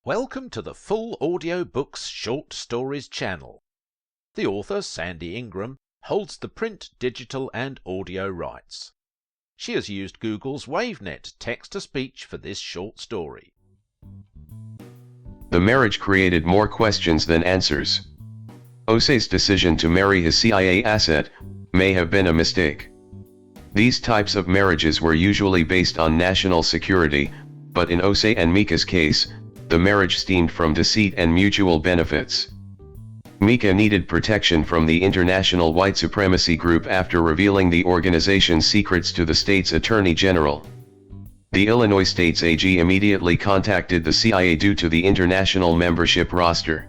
Welcome to the Full Audio Books Short Stories channel. The author, Sandy Ingram, holds the print, digital and audio rights. She has used Google's WaveNet text-to-speech for this short story. The marriage created more questions than answers. Osei's decision to marry his CIA asset may have been a mistake. These types of marriages were usually based on national security, but in Osei and Mika's case, the marriage stemmed from deceit and mutual benefits. Mika needed protection from the international white supremacy group after revealing the organization's secrets to the state's attorney general. The Illinois state's AG immediately contacted the CIA due to the international membership roster.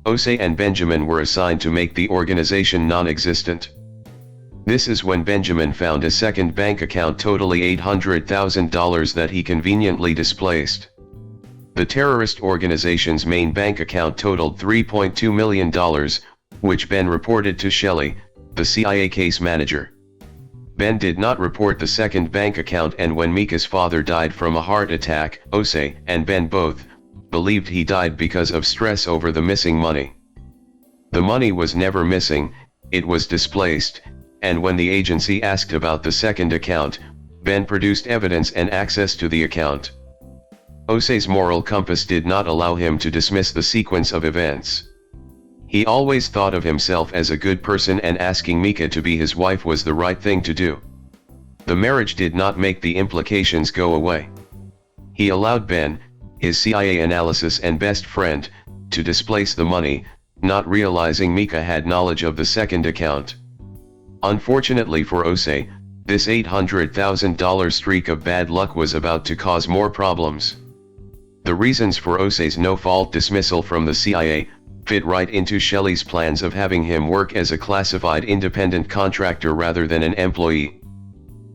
Osei and Benjamin were assigned to make the organization non-existent. This is when Benjamin found a second bank account totaling $800,000 that he conveniently displaced. The terrorist organization's main bank account totaled $3.2 million, which Ben reported to Shelley, the CIA case manager. Ben did not report the second bank account, and when Mika's father died from a heart attack, Osei and Ben both believed he died because of stress over the missing money. The money was never missing, it was displaced, and when the agency asked about the second account, Ben produced evidence and access to the account. Osei's moral compass did not allow him to dismiss the sequence of events. He always thought of himself as a good person, and asking Mika to be his wife was the right thing to do. The marriage did not make the implications go away. He allowed Ben, his CIA analysis and best friend, to displace the money, not realizing Mika had knowledge of the second account. Unfortunately for Osei, this $800,000 streak of bad luck was about to cause more problems. The reasons for Osei's no-fault dismissal from the CIA fit right into Shelley's plans of having him work as a classified independent contractor rather than an employee.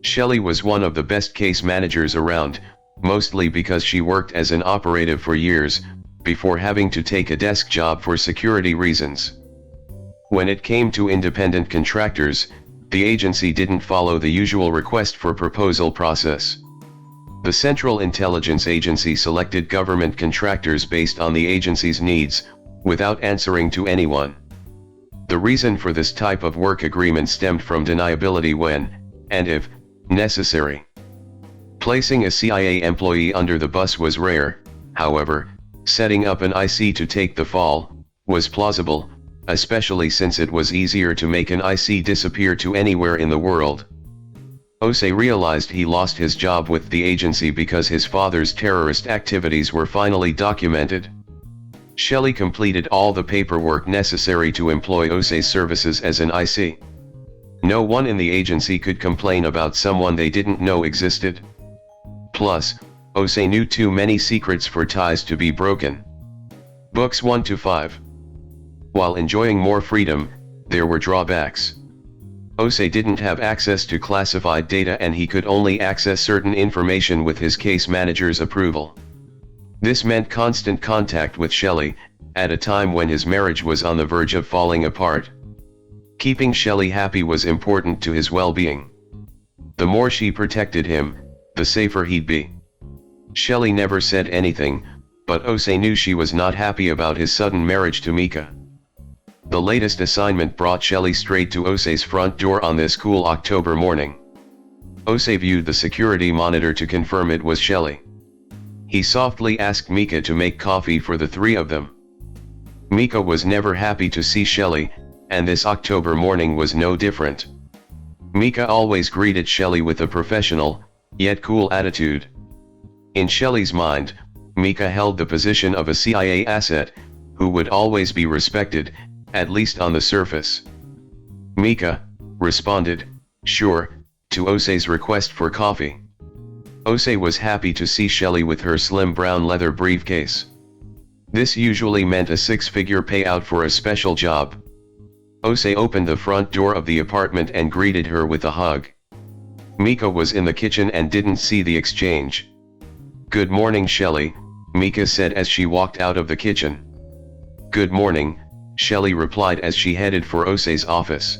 Shelley was one of the best case managers around, mostly because she worked as an operative for years, before having to take a desk job for security reasons. When it came to independent contractors, the agency didn't follow the usual request for proposal process. The Central Intelligence Agency selected government contractors based on the agency's needs, without answering to anyone. The reason for this type of work agreement stemmed from deniability when, and if, necessary. Placing a CIA employee under the bus was rare, however, setting up an IC to take the fall was plausible, especially since it was easier to make an IC disappear to anywhere in the world. Osei realized he lost his job with the agency because his father's terrorist activities were finally documented. Shelley completed all the paperwork necessary to employ Osei's services as an IC. No one in the agency could complain about someone they didn't know existed. Plus, Osei knew too many secrets for ties to be broken. Books 1-5. While enjoying more freedom, there were drawbacks. Osei didn't have access to classified data, and he could only access certain information with his case manager's approval. This meant constant contact with Shelley, at a time when his marriage was on the verge of falling apart. Keeping Shelley happy was important to his well-being. The more she protected him, the safer he'd be. Shelley never said anything, but Osei knew she was not happy about his sudden marriage to Mika. The latest assignment brought Shelley straight to Osei's front door on this cool October morning. Osei viewed the security monitor to confirm it was Shelley. He softly asked Mika to make coffee for the three of them. Mika was never happy to see Shelley, and this October morning was no different. Mika always greeted Shelley with a professional, yet cool attitude. In Shelley's mind, Mika held the position of a CIA asset, who would always be respected, at least on the surface. Mika responded, "Sure," to Osei's request for coffee. Osei was happy to see Shelley with her slim brown leather briefcase. This usually meant a six-figure payout for a special job. Osei opened the front door of the apartment and greeted her with a hug. Mika was in the kitchen and didn't see the exchange. "Good morning, Shelley," Mika said as she walked out of the kitchen. "Good morning," Shelley replied as she headed for Osei's office.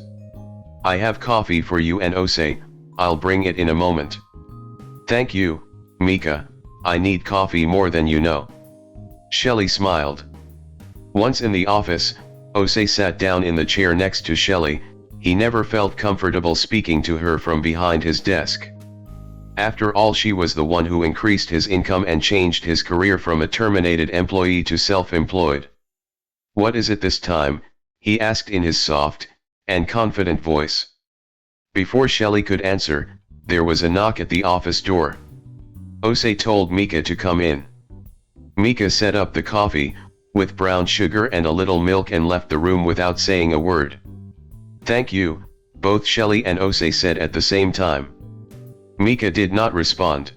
"I have coffee for you and Osei, I'll bring it in a moment." "Thank you, Mika, I need coffee more than you know." Shelley smiled. Once in the office, Osei sat down in the chair next to Shelley. He never felt comfortable speaking to her from behind his desk. After all, she was the one who increased his income and changed his career from a terminated employee to self-employed. "What is it this time?" he asked in his soft and confident voice. Before Shelley could answer, there was a knock at the office door. Osei told Mika to come in. Mika set up the coffee, with brown sugar and a little milk, and left the room without saying a word. "Thank you," both Shelley and Osei said at the same time. Mika did not respond.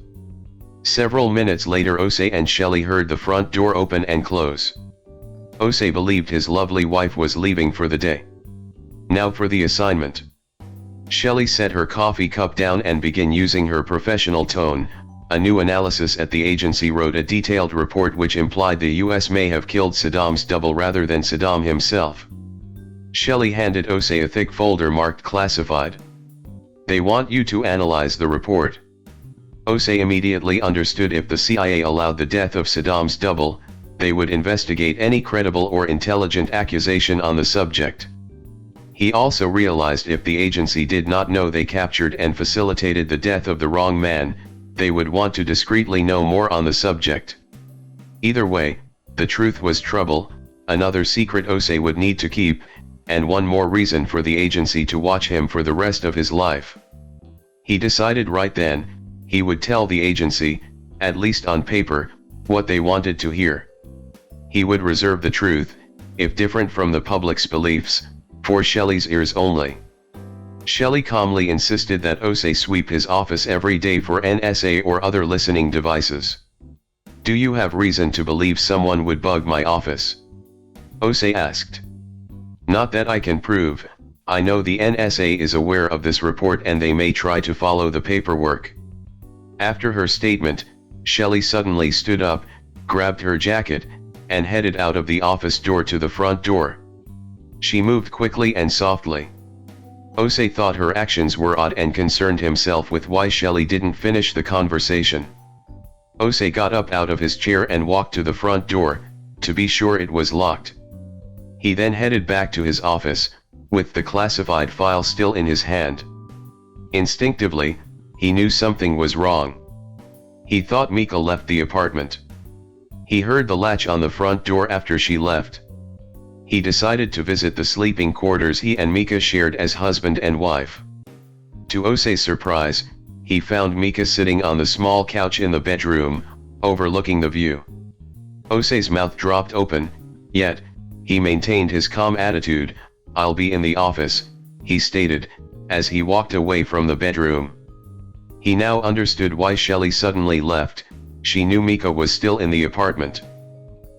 Several minutes later, Osei and Shelley heard the front door open and close. Osei believed his lovely wife was leaving for the day. "Now for the assignment." Shelley set her coffee cup down and began using her professional tone. "A new analysis at the agency wrote a detailed report which implied the US may have killed Saddam's double rather than Saddam himself." Shelley handed Osei a thick folder marked classified. "They want you to analyze the report." Osei immediately understood if the CIA allowed the death of Saddam's double, they would investigate any credible or intelligent accusation on the subject. He also realized if the agency did not know they captured and facilitated the death of the wrong man, they would want to discreetly know more on the subject. Either way, the truth was trouble, another secret Osei would need to keep, and one more reason for the agency to watch him for the rest of his life. He decided right then, he would tell the agency, at least on paper, what they wanted to hear. He would reserve the truth, if different from the public's beliefs, for Shelley's ears only. Shelley calmly insisted that Osei sweep his office every day for NSA or other listening devices. "Do you have reason to believe someone would bug my office?" Osei asked. "Not that I can prove. I know the NSA is aware of this report and they may try to follow the paperwork." After her statement, Shelley suddenly stood up, grabbed her jacket, and headed out of the office door to the front door. She moved quickly and softly. Osei thought her actions were odd and concerned himself with why Shelley didn't finish the conversation. Osei got up out of his chair and walked to the front door, to be sure it was locked. He then headed back to his office, with the classified file still in his hand. Instinctively, he knew something was wrong. He thought Mika left the apartment. He heard the latch on the front door after she left. He decided to visit the sleeping quarters he and Mika shared as husband and wife. To Osei's surprise, he found Mika sitting on the small couch in the bedroom, overlooking the view. Osei's mouth dropped open, yet, he maintained his calm attitude. "I'll be in the office," he stated, as he walked away from the bedroom. He now understood why Shelley suddenly left. She knew Mika was still in the apartment.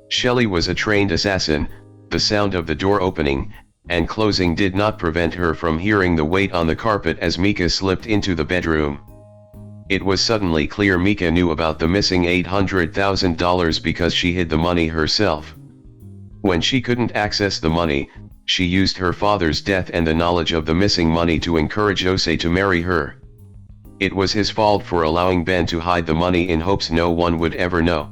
Shelley was a trained assassin. The sound of the door opening and closing did not prevent her from hearing the weight on the carpet as Mika slipped into the bedroom. It was suddenly clear Mika knew about the missing $800,000 because she hid the money herself. When she couldn't access the money, she used her father's death and the knowledge of the missing money to encourage Osei to marry her. It was his fault for allowing Ben to hide the money in hopes no one would ever know.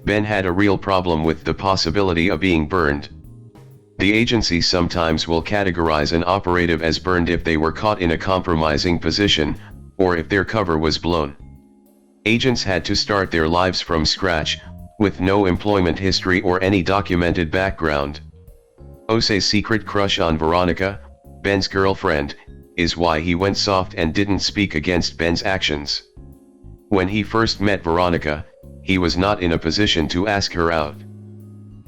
Ben had a real problem with the possibility of being burned. The agency sometimes will categorize an operative as burned if they were caught in a compromising position, or if their cover was blown. Agents had to start their lives from scratch, with no employment history or any documented background. Osei's secret crush on Veronica, Ben's girlfriend, is why he went soft and didn't speak against Ben's actions. When he first met Veronica, he was not in a position to ask her out.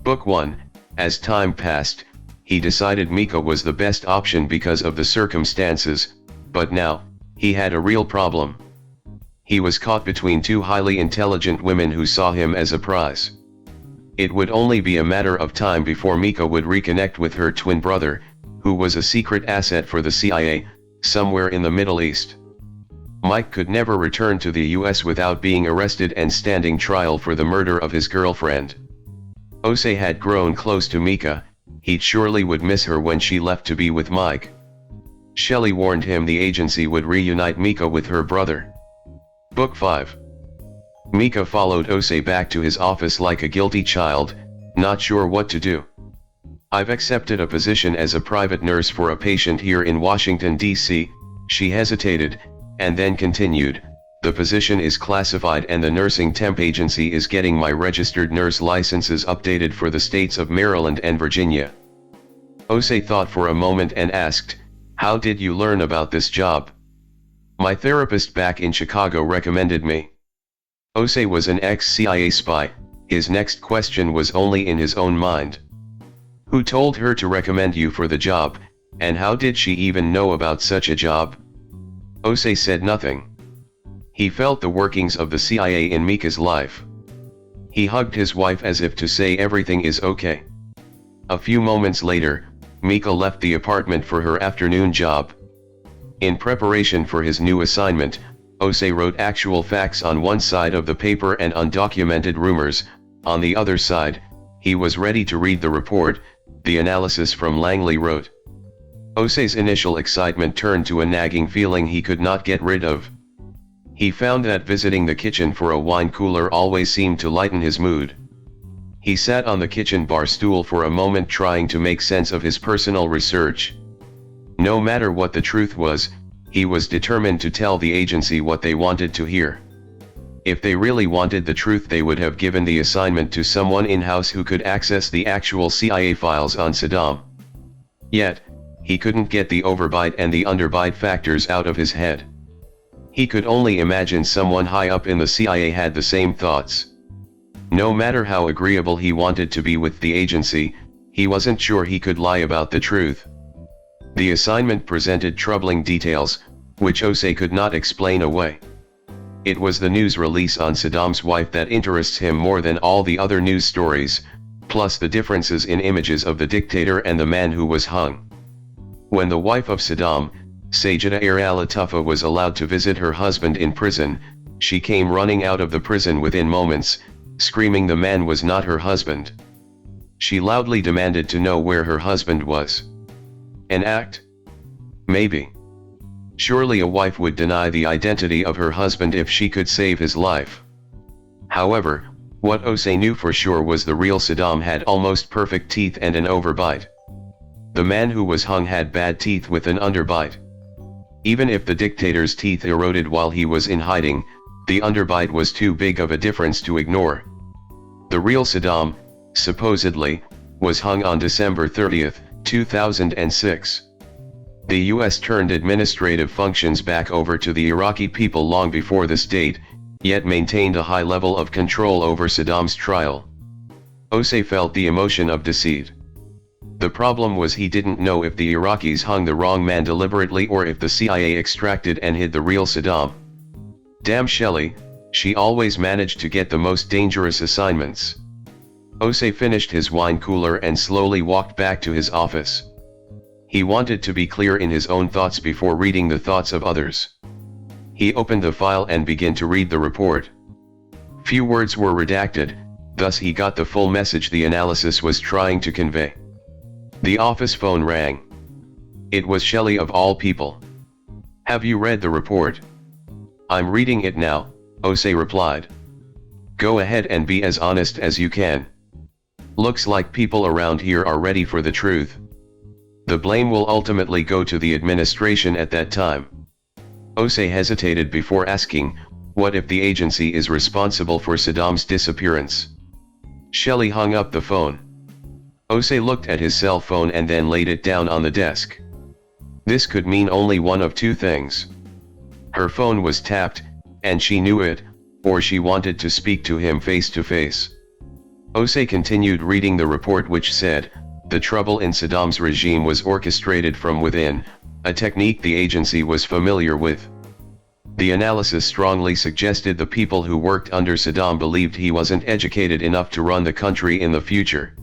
Book 1, as time passed, he decided Mika was the best option because of the circumstances, but now, he had a real problem. He was caught between two highly intelligent women who saw him as a prize. It would only be a matter of time before Mika would reconnect with her twin brother, who was a secret asset for the CIA, somewhere in the Middle East. Mike could never return to the US without being arrested and standing trial for the murder of his girlfriend. Osei had grown close to Mika. He surely would miss her when she left to be with Mike. Shelley warned him the agency would reunite Mika with her brother. Book 5. Mika followed Osei back to his office like a guilty child, not sure what to do. "I've accepted a position as a private nurse for a patient here in Washington, D.C., she hesitated, and then continued, "The position is classified and the nursing temp agency is getting my registered nurse licenses updated for the states of Maryland and Virginia." Osei thought for a moment and asked, "How did you learn about this job?" "My therapist back in Chicago recommended me." Osei was an ex-CIA spy. His next question was only in his own mind. "Who told her to recommend you for the job, and how did she even know about such a job?" Osei said nothing. He felt the workings of the CIA in Mika's life. He hugged his wife as if to say everything is okay. A few moments later, Mika left the apartment for her afternoon job. In preparation for his new assignment, Osei wrote actual facts on one side of the paper and undocumented rumors on the other side. He was ready to read the report, the analysis from Langley wrote. Osei's initial excitement turned to a nagging feeling he could not get rid of. He found that visiting the kitchen for a wine cooler always seemed to lighten his mood. He sat on the kitchen bar stool for a moment trying to make sense of his personal research. No matter what the truth was, he was determined to tell the agency what they wanted to hear. If they really wanted the truth, they would have given the assignment to someone in-house who could access the actual CIA files on Saddam. Yet, he couldn't get the overbite and the underbite factors out of his head. He could only imagine someone high up in the CIA had the same thoughts. No matter how agreeable he wanted to be with the agency, he wasn't sure he could lie about the truth. The assignment presented troubling details, which Osei could not explain away. It was the news release on Saddam's wife that interests him more than all the other news stories, plus the differences in images of the dictator and the man who was hung. When the wife of Saddam, Sajida al-Tufa, was allowed to visit her husband in prison, she came running out of the prison within moments, screaming the man was not her husband. She loudly demanded to know where her husband was. An act? Maybe. Surely a wife would deny the identity of her husband if she could save his life. However, what Osei knew for sure was the real Saddam had almost perfect teeth and an overbite. The man who was hung had bad teeth with an underbite. Even if the dictator's teeth eroded while he was in hiding, the underbite was too big of a difference to ignore. The real Saddam, supposedly, was hung on December 30, 2006. The US turned administrative functions back over to the Iraqi people long before this date, yet maintained a high level of control over Saddam's trial. Osei felt the emotion of deceit. The problem was he didn't know if the Iraqis hung the wrong man deliberately or if the CIA extracted and hid the real Saddam. Damn Shelley, she always managed to get the most dangerous assignments. Osei finished his wine cooler and slowly walked back to his office. He wanted to be clear in his own thoughts before reading the thoughts of others. He opened the file and began to read the report. Few words were redacted, thus he got the full message the analysis was trying to convey. The office phone rang. It was Shelley of all people. "Have you read the report?" "I'm reading it now," Osei replied. "Go ahead and be as honest as you can. Looks like people around here are ready for the truth. The blame will ultimately go to the administration at that time." Osei hesitated before asking, "What if the agency is responsible for Saddam's disappearance?" Shelley hung up the phone. Osei looked at his cell phone and then laid it down on the desk. This could mean only one of two things. Her phone was tapped, and she knew it, or she wanted to speak to him face to face. Osei continued reading the report, which said, "The trouble in Saddam's regime was orchestrated from within, a technique the agency was familiar with. The analysis strongly suggested the people who worked under Saddam believed he wasn't educated enough to run the country in the future.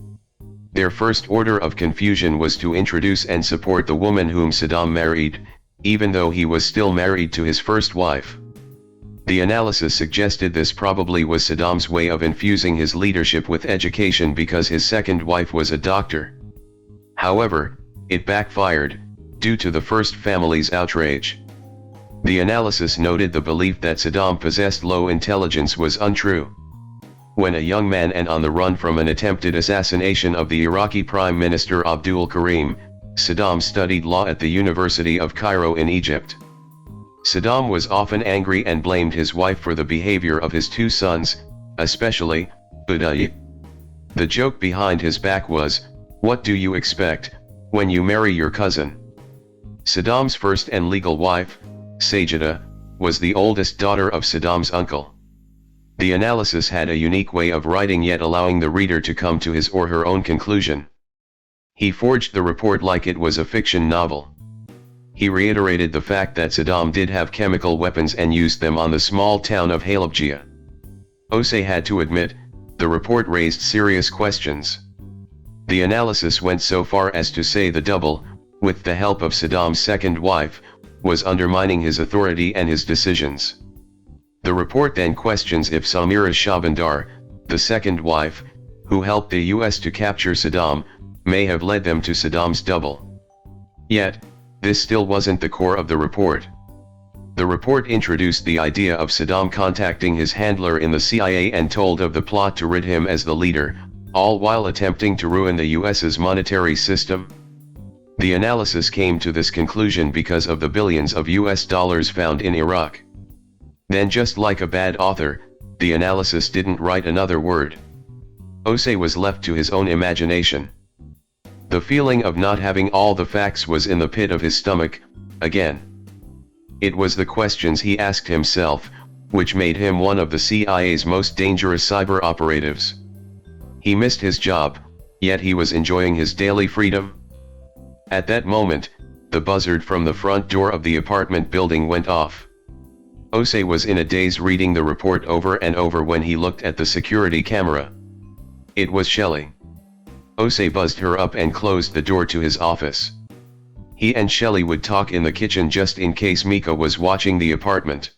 Their first order of confusion was to introduce and support the woman whom Saddam married, even though he was still married to his first wife. The analysis suggested this probably was Saddam's way of infusing his leadership with education because his second wife was a doctor. However, it backfired, due to the first family's outrage. The analysis noted the belief that Saddam possessed low intelligence was untrue. When a young man and on the run from an attempted assassination of the Iraqi Prime Minister Abdul Karim, Saddam studied law at the University of Cairo in Egypt. Saddam was often angry and blamed his wife for the behavior of his two sons, especially Uday. The joke behind his back was, "What do you expect when you marry your cousin?" Saddam's first and legal wife, Sajida, was the oldest daughter of Saddam's uncle. The analysis had a unique way of writing, yet allowing the reader to come to his or her own conclusion. He forged the report like it was a fiction novel. He reiterated the fact that Saddam did have chemical weapons and used them on the small town of Halabja. Osei had to admit, the report raised serious questions. The analysis went so far as to say the double, with the help of Saddam's second wife, was undermining his authority and his decisions. The report then questions if Samira Shabandar, the second wife, who helped the US to capture Saddam, may have led them to Saddam's double. Yet, this still wasn't the core of the report. The report introduced the idea of Saddam contacting his handler in the CIA and told of the plot to rid him as the leader, all while attempting to ruin the US's monetary system. The analysis came to this conclusion because of the billions of US dollars found in Iraq. Then, just like a bad author, the analysis didn't write another word. Osei was left to his own imagination. The feeling of not having all the facts was in the pit of his stomach, again. It was the questions he asked himself, which made him one of the CIA's most dangerous cyber operatives. He missed his job, yet he was enjoying his daily freedom. At that moment, the buzzard from the front door of the apartment building went off. Osei was in a daze reading the report over and over when he looked at the security camera. It was Shelley. Osei buzzed her up and closed the door to his office. He and Shelley would talk in the kitchen just in case Mika was watching the apartment.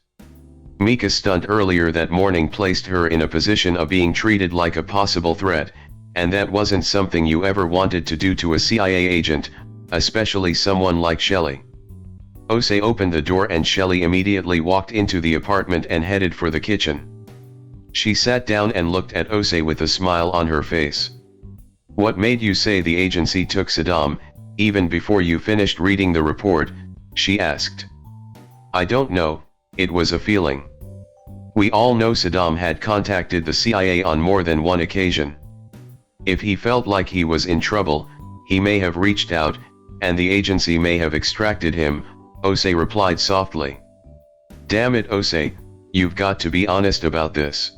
Mika's stunt earlier that morning placed her in a position of being treated like a possible threat, and that wasn't something you ever wanted to do to a CIA agent, especially someone like Shelley. Osei opened the door and Shelley immediately walked into the apartment and headed for the kitchen. She sat down and looked at Osei with a smile on her face. "What made you say the agency took Saddam, even before you finished reading the report?" she asked. "I don't know, it was a feeling. We all know Saddam had contacted the CIA on more than one occasion. If he felt like he was in trouble, he may have reached out, and the agency may have extracted him," Osei replied softly. "Damn it, Osei, you've got to be honest about this.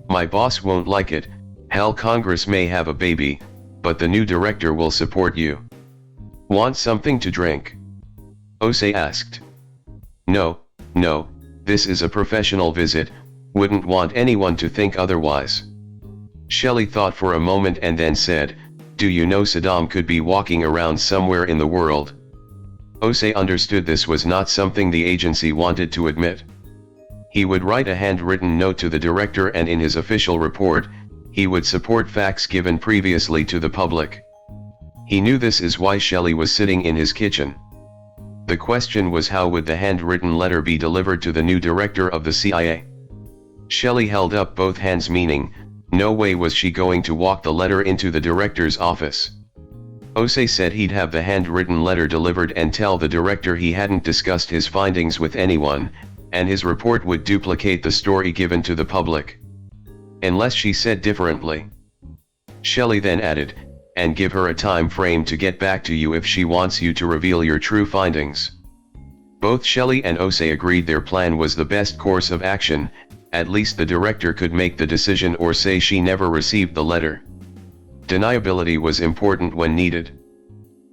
My boss won't like it. Hell, Congress may have a baby, but the new director will support you. Want something to drink?" Osei asked. No, this is a professional visit, wouldn't want anyone to think otherwise." Shelley thought for a moment and then said, "Do you know Saddam could be walking around somewhere in the world?" Osei understood this was not something the agency wanted to admit. He would write a handwritten note to the director, and in his official report, he would support facts given previously to the public. He knew this is why Shelley was sitting in his kitchen. The question was, how would the handwritten letter be delivered to the new director of the CIA? Shelley held up both hands, meaning, no way was she going to walk the letter into the director's office. Osei said he'd have the handwritten letter delivered and tell the director he hadn't discussed his findings with anyone, and his report would duplicate the story given to the public. Unless she said differently. Shelley then added, "And give her a time frame to get back to you if she wants you to reveal your true findings." Both Shelley and Osei agreed their plan was the best course of action. At least the director could make the decision or say she never received the letter. Deniability was important when needed.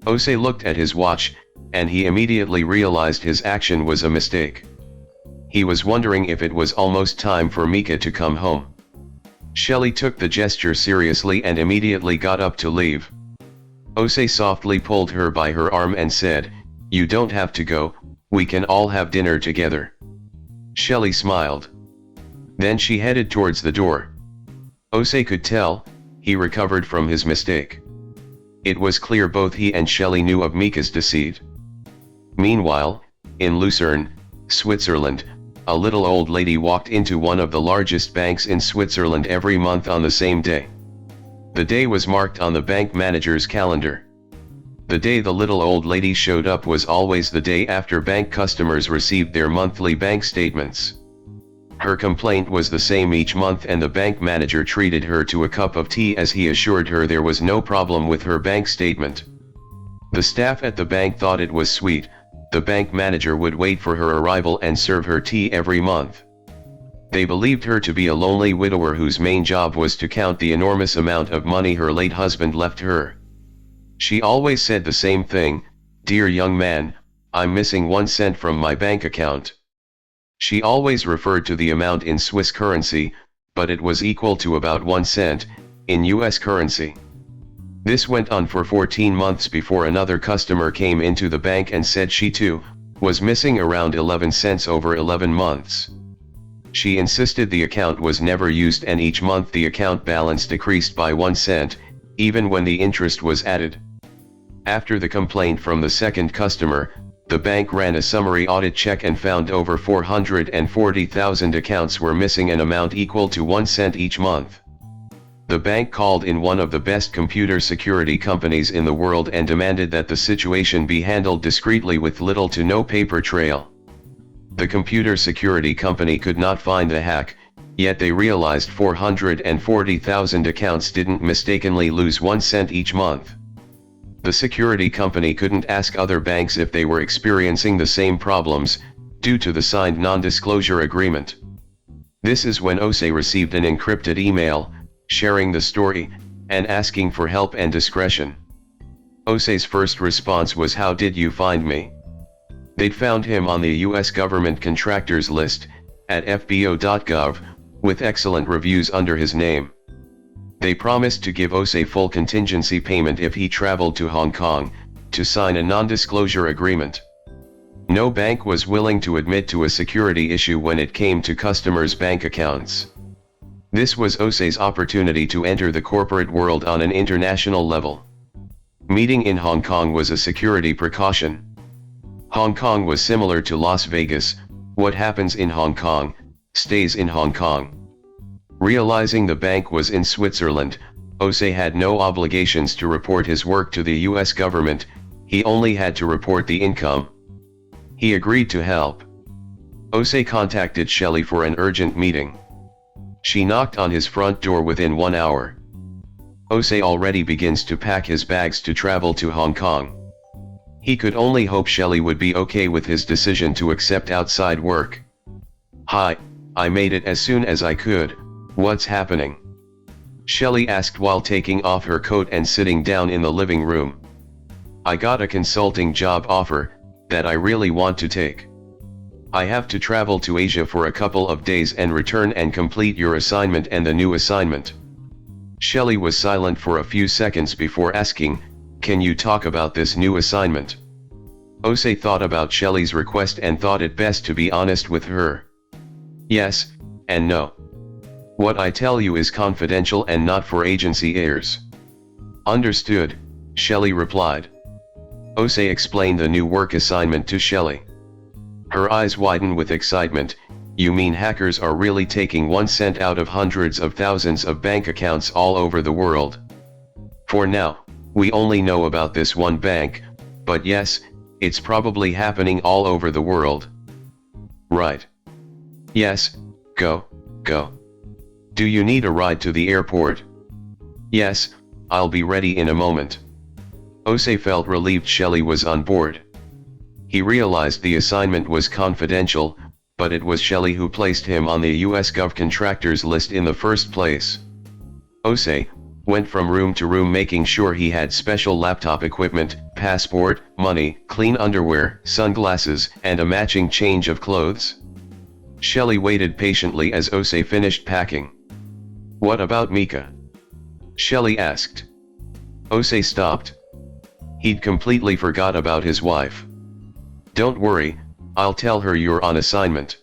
Osei looked at his watch, and he immediately realized his action was a mistake. He was wondering if it was almost time for Mika to come home. Shelley took the gesture seriously and immediately got up to leave. Osei softly pulled her by her arm and said, "You don't have to go, we can all have dinner together." Shelley smiled. Then she headed towards the door. Osei could tell, he recovered from his mistake. It was clear both he and Shelley knew of Mika's deceit. Meanwhile, in Lucerne, Switzerland, a little old lady walked into one of the largest banks in Switzerland every month on the same day. The day was marked on the bank manager's calendar. The day the little old lady showed up was always the day after bank customers received their monthly bank statements. Her complaint was the same each month, and the bank manager treated her to a cup of tea as he assured her there was no problem with her bank statement. The staff at the bank thought it was sweet. The bank manager would wait for her arrival and serve her tea every month. They believed her to be a lonely widower whose main job was to count the enormous amount of money her late husband left her. She always said the same thing, "Dear young man, I'm missing 1 cent from my bank account." She always referred to the amount in Swiss currency, but it was equal to about 1 cent, in US currency. This went on for 14 months before another customer came into the bank and said she too was missing around 11 cents over 11 months. She insisted the account was never used, and each month the account balance decreased by 1 cent, even when the interest was added. After the complaint from the second customer, the bank ran a summary audit check and found over 440,000 accounts were missing an amount equal to 1 cent each month. The bank called in one of the best computer security companies in the world and demanded that the situation be handled discreetly with little to no paper trail. The computer security company could not find the hack, yet they realized 440,000 accounts didn't mistakenly lose 1 cent each month. The security company couldn't ask other banks if they were experiencing the same problems, due to the signed non-disclosure agreement. This is when Ose received an encrypted email, sharing the story, and asking for help and discretion. Ose's first response was, "How did you find me?" They'd found him on the US government contractors list, at fbo.gov, with excellent reviews under his name. They promised to give Ose full contingency payment if he traveled to Hong Kong, to sign a non-disclosure agreement. No bank was willing to admit to a security issue when it came to customers' bank accounts. This was Ose's opportunity to enter the corporate world on an international level. Meeting in Hong Kong was a security precaution. Hong Kong was similar to Las Vegas. What happens in Hong Kong, stays in Hong Kong. Realizing the bank was in Switzerland, Ose had no obligations to report his work to the US government, he only had to report the income. He agreed to help. Ose contacted Shelley for an urgent meeting. She knocked on his front door within 1 hour. Ose already begins to pack his bags to travel to Hong Kong. He could only hope Shelley would be okay with his decision to accept outside work. "Hi, I made it as soon as I could, what's happening?" Shelley asked while taking off her coat and sitting down in the living room. "I got a consulting job offer, that I really want to take. I have to travel to Asia for a couple of days and return and complete your assignment and the new assignment." Shelley was silent for a few seconds before asking, "Can you talk about this new assignment?" Ose thought about Shelley's request and thought it best to be honest with her. "Yes, and no. What I tell you is confidential and not for agency ears." "Understood," Shelley replied. Ose explained the new work assignment to Shelley. Her eyes widened with excitement. "You mean hackers are really taking 1 cent out of hundreds of thousands of bank accounts all over the world?" "For now, we only know about this one bank, but yes, it's probably happening all over the world." "Right. Yes, go. Do you need a ride to the airport?" "Yes, I'll be ready in a moment." Ose felt relieved Shelley was on board. He realized the assignment was confidential, but it was Shelley who placed him on the US Gov contractors list in the first place. Ose went from room to room making sure he had special laptop equipment, passport, money, clean underwear, sunglasses, and a matching change of clothes. Shelley waited patiently as Ose finished packing. "What about Mika?" Shelley asked. Ose stopped. He'd completely forgot about his wife. "Don't worry, I'll tell her you're on assignment.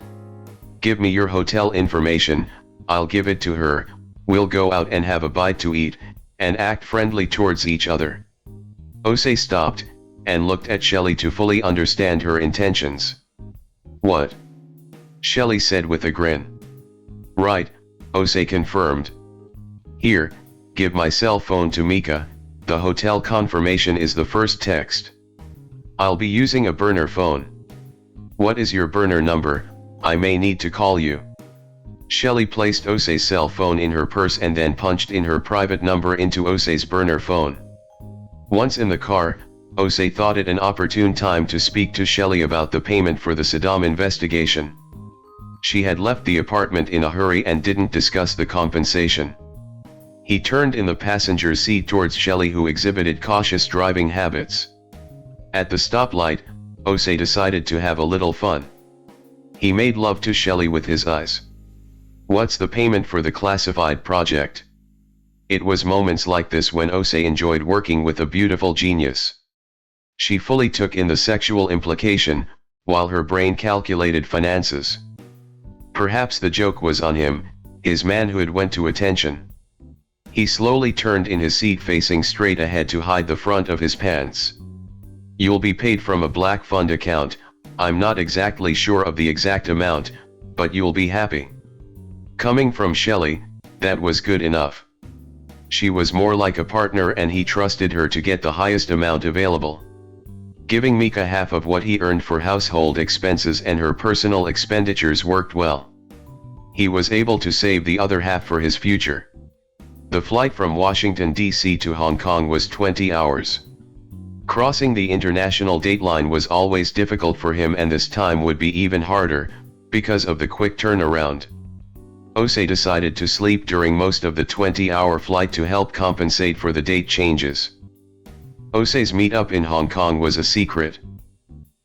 Give me your hotel information, I'll give it to her, we'll go out and have a bite to eat, and act friendly towards each other." Ose stopped, and looked at Shelley to fully understand her intentions. What? Shelley said with a grin. Right, Osei confirmed. Here, give my cell phone to Mika, the hotel confirmation is the first text. I'll be using a burner phone. What is your burner number? I may need to call you. Shelley placed Osei's cell phone in her purse and then punched in her private number into Osei's burner phone. Once in the car, Osei thought it an opportune time to speak to Shelley about the payment for the Saddam investigation. She had left the apartment in a hurry and didn't discuss the compensation. He turned in the passenger seat towards Shelley, who exhibited cautious driving habits. At the stoplight, Osei decided to have a little fun. He made love to Shelley with his eyes. What's the payment for the classified project? It was moments like this when Osei enjoyed working with a beautiful genius. She fully took in the sexual implication, while her brain calculated finances. Perhaps the joke was on him, his manhood went to attention. He slowly turned in his seat facing straight ahead to hide the front of his pants. You'll be paid from a black fund account, I'm not exactly sure of the exact amount, but you'll be happy. Coming from Shelley, that was good enough. She was more like a partner and he trusted her to get the highest amount available. Giving Mika half of what he earned for household expenses and her personal expenditures worked well. He was able to save the other half for his future. The flight from Washington, D.C. to Hong Kong was 20 hours. Crossing the international dateline was always difficult for him, and this time would be even harder, because of the quick turnaround. Osei decided to sleep during most of the 20-hour flight to help compensate for the date changes. Osei's meetup in Hong Kong was a secret.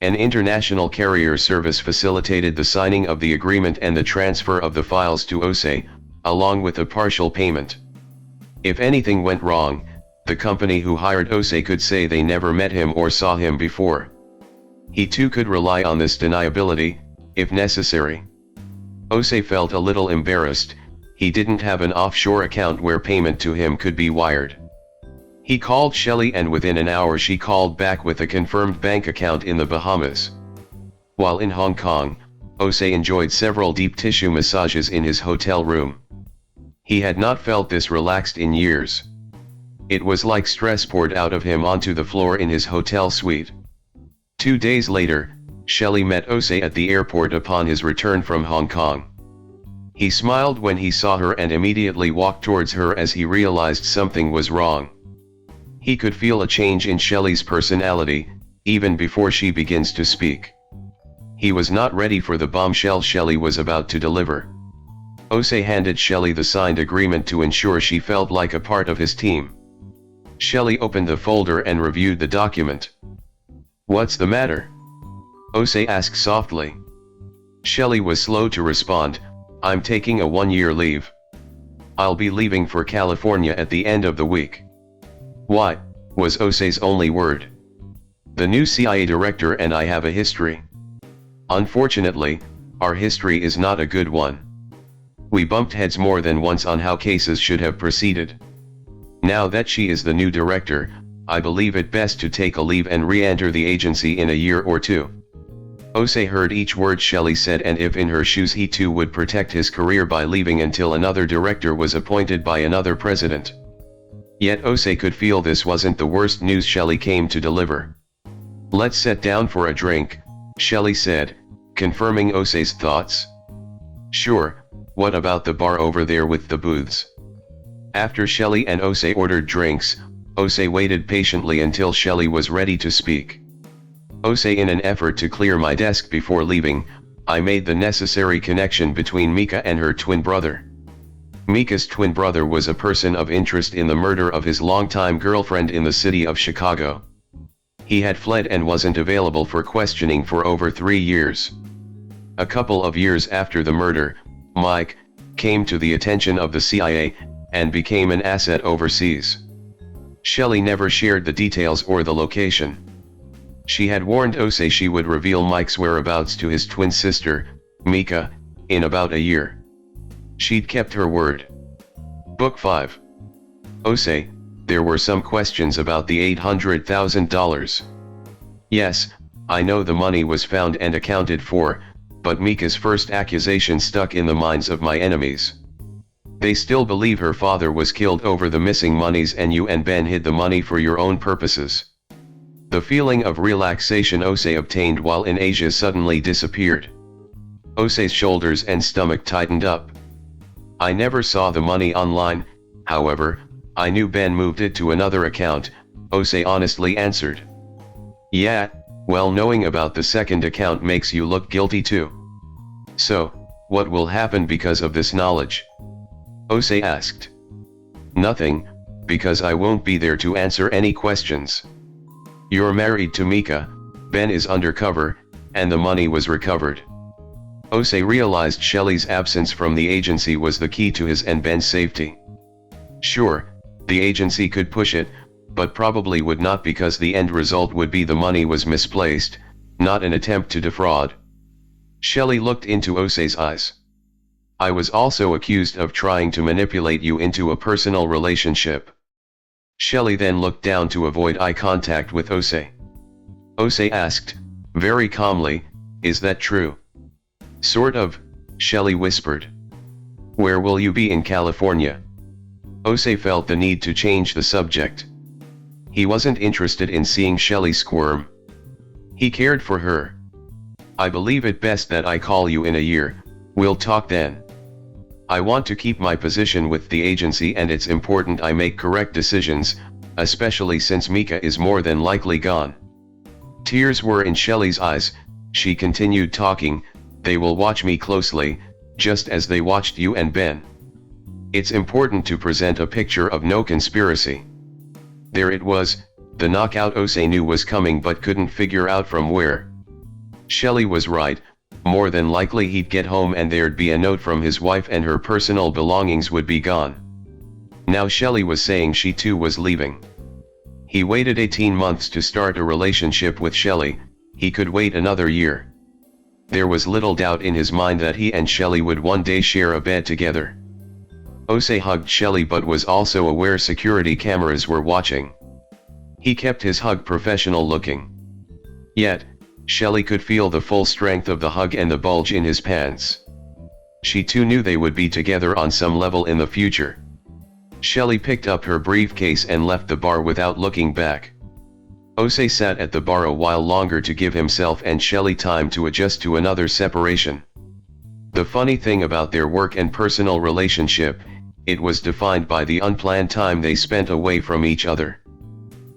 An international carrier service facilitated the signing of the agreement and the transfer of the files to Osei, along with a partial payment. If anything went wrong, the company who hired Osei could say they never met him or saw him before. He too could rely on this deniability, if necessary. Osei felt a little embarrassed. He didn't have an offshore account where payment to him could be wired. He called Shelley and within an hour she called back with a confirmed bank account in the Bahamas. While in Hong Kong, Osei enjoyed several deep tissue massages in his hotel room. He had not felt this relaxed in years. It was like stress poured out of him onto the floor in his hotel suite. 2 days later, Shelley met Osei at the airport upon his return from Hong Kong. He smiled when he saw her and immediately walked towards her as he realized something was wrong. He could feel a change in Shelley's personality, even before she begins to speak. He was not ready for the bombshell Shelley was about to deliver. Osei handed Shelley the signed agreement to ensure she felt like a part of his team. Shelley opened the folder and reviewed the document. "What's the matter?" Osei asked softly. Shelley was slow to respond. "I'm taking a 1-year leave. I'll be leaving for California at the end of the week." "Why?" was Osei's only word. "The new CIA director and I have a history. Unfortunately, our history is not a good one. We bumped heads more than once on how cases should have proceeded. Now that she is the new director, I believe it best to take a leave and re-enter the agency in a year or two." Osei heard each word Shelley said, and if in her shoes he too would protect his career by leaving until another director was appointed by another president. Yet Osei could feel this wasn't the worst news Shelley came to deliver. "Let's sit down for a drink," Shelley said, confirming Osei's thoughts. "Sure, what about the bar over there with the booths?" After Shelley and Osei ordered drinks, Osei waited patiently until Shelley was ready to speak. "Osei, in an effort to clear my desk before leaving, I made the necessary connection between Mika and her twin brother. Mika's twin brother was a person of interest in the murder of his longtime girlfriend in the city of Chicago. He had fled and wasn't available for questioning for over 3 years. A couple of years after the murder, Mike came to the attention of the CIA and became an asset overseas. Shelley never shared the details or the location. She had warned Osei she would reveal Mike's whereabouts to his twin sister, Mika, in about a year. She'd kept her word. Book 5. Osei, there were some questions about the $800,000. Yes, I know the money was found and accounted for, but Mika's first accusation stuck in the minds of my enemies. They still believe her father was killed over the missing monies and you and Ben hid the money for your own purposes. The feeling of relaxation Osei obtained while in Asia suddenly disappeared. Osei's shoulders and stomach tightened up. I never saw the money online, however, I knew Ben moved it to another account, Osei honestly answered. Yeah, well, knowing about the second account makes you look guilty too. So, what will happen because of this knowledge? Osei asked. Nothing, because I won't be there to answer any questions. You're married to Mika, Ben is undercover, and the money was recovered. Osei realized Shelley's absence from the agency was the key to his and Ben's safety. Sure, the agency could push it, but probably would not because the end result would be the money was misplaced, not an attempt to defraud. Shelley looked into Osei's eyes. I was also accused of trying to manipulate you into a personal relationship. Shelley then looked down to avoid eye contact with Osei. Osei asked, very calmly, is that true? Sort of, Shelley whispered. Where will you be in California? Osei felt the need to change the subject. He wasn't interested in seeing Shelley squirm. He cared for her. I believe it best that I call you in a year, we'll talk then. I want to keep my position with the agency and it's important I make correct decisions, especially since Mika is more than likely gone. Tears were in Shelley's eyes, she continued talking, they will watch me closely, just as they watched you and Ben. It's important to present a picture of no conspiracy. There it was, the knockout Osei knew was coming but couldn't figure out from where. Shelley was right, more than likely he'd get home and there'd be a note from his wife and her personal belongings would be gone. Now Shelley was saying she too was leaving. He waited 18 months to start a relationship with Shelley, he could wait another year. There was little doubt in his mind that he and Shelley would one day share a bed together. Osei hugged Shelley but was also aware security cameras were watching. He kept his hug professional looking. Yet, Shelley could feel the full strength of the hug and the bulge in his pants. She too knew they would be together on some level in the future. Shelley picked up her briefcase and left the bar without looking back. Osei sat at the bar a while longer to give himself and Shelley time to adjust to another separation. The funny thing about their work and personal relationship, it was defined by the unplanned time they spent away from each other.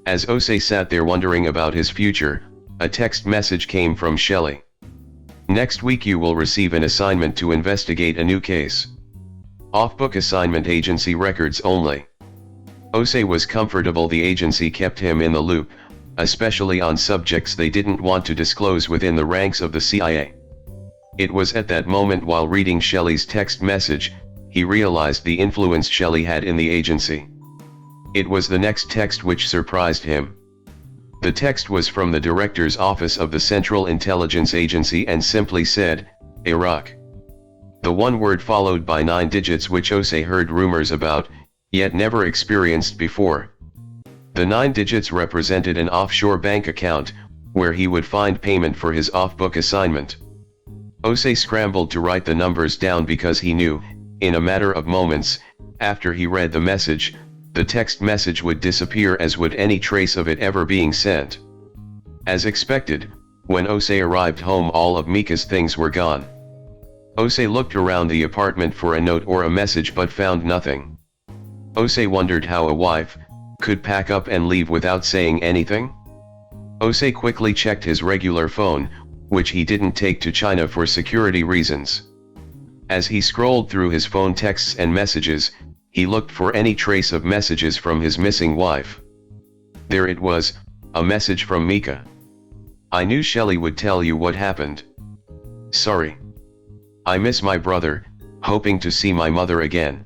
As Osei sat there wondering about his future, a text message came from Shelley. Next week you will receive an assignment to investigate a new case. Off-book assignment, agency records only. Osei was comfortable the agency kept him in the loop, especially on subjects they didn't want to disclose within the ranks of the CIA. It was at that moment while reading Shelley's text message, he realized the influence Shelley had in the agency. It was the next text which surprised him. The text was from the director's office of the Central Intelligence Agency and simply said, Iraq. The one word followed by 9 digits which Osei heard rumors about, yet never experienced before. The 9 digits represented an offshore bank account, where he would find payment for his off-book assignment. Osei scrambled to write the numbers down because he knew, in a matter of moments, after he read the message, the text message would disappear as would any trace of it ever being sent. As expected, when Osei arrived home all of Mika's things were gone. Osei looked around the apartment for a note or a message but found nothing. Osei wondered how a wife could pack up and leave without saying anything. Osei quickly checked his regular phone, which he didn't take to China for security reasons. As he scrolled through his phone texts and messages, he looked for any trace of messages from his missing wife. There it was, a message from Mika. I knew Shelley would tell you what happened. Sorry. I miss my brother, hoping to see my mother again.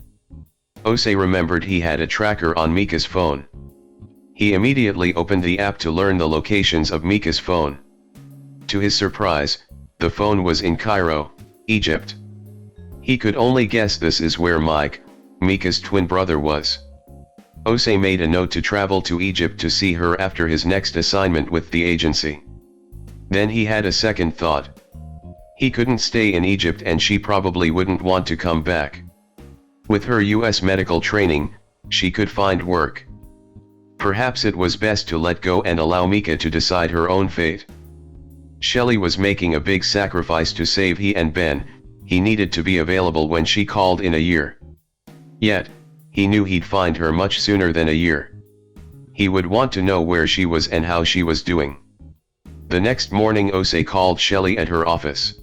Osei remembered he had a tracker on Mika's phone. He immediately opened the app to learn the locations of Mika's phone. To his surprise, the phone was in Cairo, Egypt. He could only guess this is where Mike, Mika's twin brother, was. Osei made a note to travel to Egypt to see her after his next assignment with the agency. Then he had a second thought. He couldn't stay in Egypt and she probably wouldn't want to come back. With her US medical training, she could find work. Perhaps it was best to let go and allow Mika to decide her own fate. Shelley was making a big sacrifice to save he and Ben. He needed to be available when she called in a year. Yet, he knew he'd find her much sooner than a year. He would want to know where she was and how she was doing. The next morning Osei called Shelley at her office.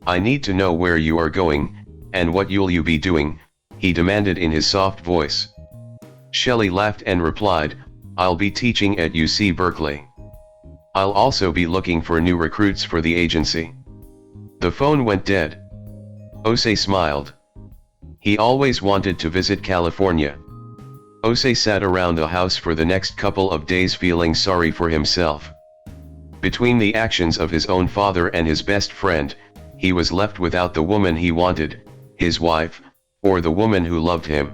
"I need to know where you are going, and what you'll you be doing," he demanded in his soft voice. Shelley laughed and replied, "I'll be teaching at UC Berkeley. I'll also be looking for new recruits for the agency." The phone went dead. Osei smiled. He always wanted to visit California. Osei sat around the house for the next couple of days feeling sorry for himself. Between the actions of his own father and his best friend, he was left without the woman he wanted, his wife, or the woman who loved him.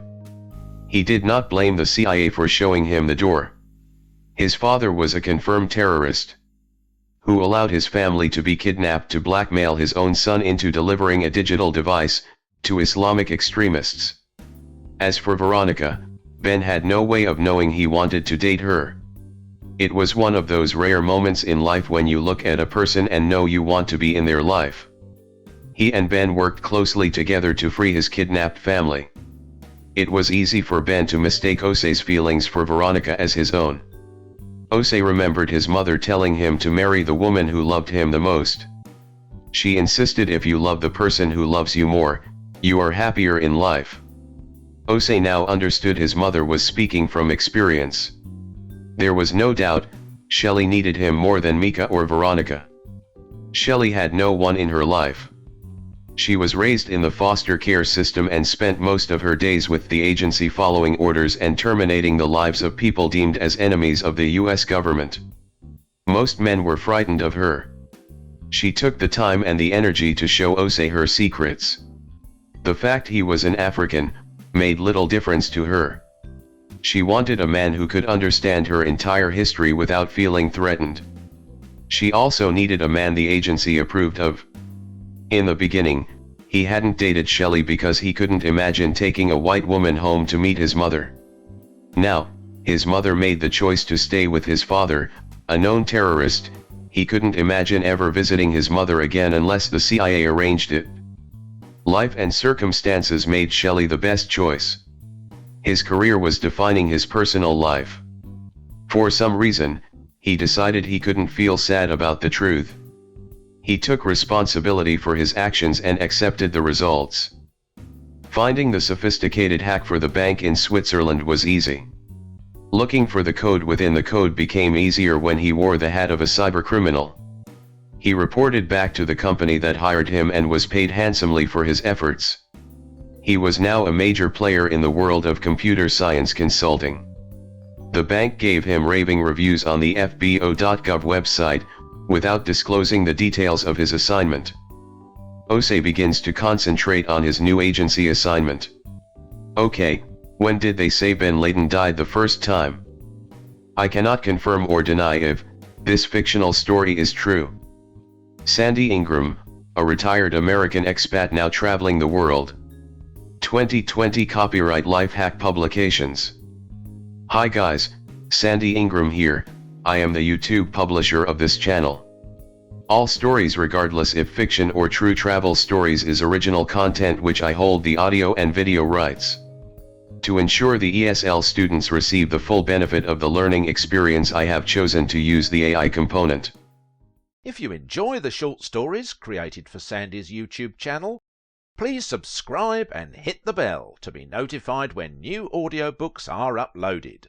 He did not blame the CIA for showing him the door. His father was a confirmed terrorist who allowed his family to be kidnapped to blackmail his own son into delivering a digital device to Islamic extremists. As for Veronica, Ben had no way of knowing he wanted to date her. It was one of those rare moments in life when you look at a person and know you want to be in their life. He and Ben worked closely together to free his kidnapped family. It was easy for Ben to mistake Osei's feelings for Veronica as his own. Osei remembered his mother telling him to marry the woman who loved him the most. She insisted if you love the person who loves you more, you are happier in life. Osei now understood his mother was speaking from experience. There was no doubt, Shelley needed him more than Mika or Veronica. Shelley had no one in her life. She was raised in the foster care system and spent most of her days with the agency following orders and terminating the lives of people deemed as enemies of the US government. Most men were frightened of her. She took the time and the energy to show Osei her secrets. The fact he was an African made little difference to her. She wanted a man who could understand her entire history without feeling threatened. She also needed a man the agency approved of. In the beginning, he hadn't dated Shelley because he couldn't imagine taking a white woman home to meet his mother. Now, his mother made the choice to stay with his father, a known terrorist. He couldn't imagine ever visiting his mother again unless the CIA arranged it. Life and circumstances made Shelley the best choice. His career was defining his personal life. For some reason, he decided he couldn't feel sad about the truth. He took responsibility for his actions and accepted the results. Finding the sophisticated hack for the bank in Switzerland was easy. Looking for the code within the code became easier when he wore the hat of a cybercriminal. He reported back to the company that hired him and was paid handsomely for his efforts. He was now a major player in the world of computer science consulting. The bank gave him raving reviews on the fbo.gov website, without disclosing the details of his assignment. Osei begins to concentrate on his new agency assignment. Okay, when did they say Ben Laden died the first time? I cannot confirm or deny if this fictional story is true. Sandy Ingram, a retired American expat now traveling the world. 2020 Copyright Lifehack Publications. Hi guys, Sandy Ingram here. I am the YouTube publisher of this channel. All stories regardless if fiction or true travel stories is original content which I hold the audio and video rights. To ensure the ESL students receive the full benefit of the learning experience I have chosen to use the AI component. If you enjoy the short stories created for Sandy's YouTube channel, please subscribe and hit the bell to be notified when new audiobooks are uploaded.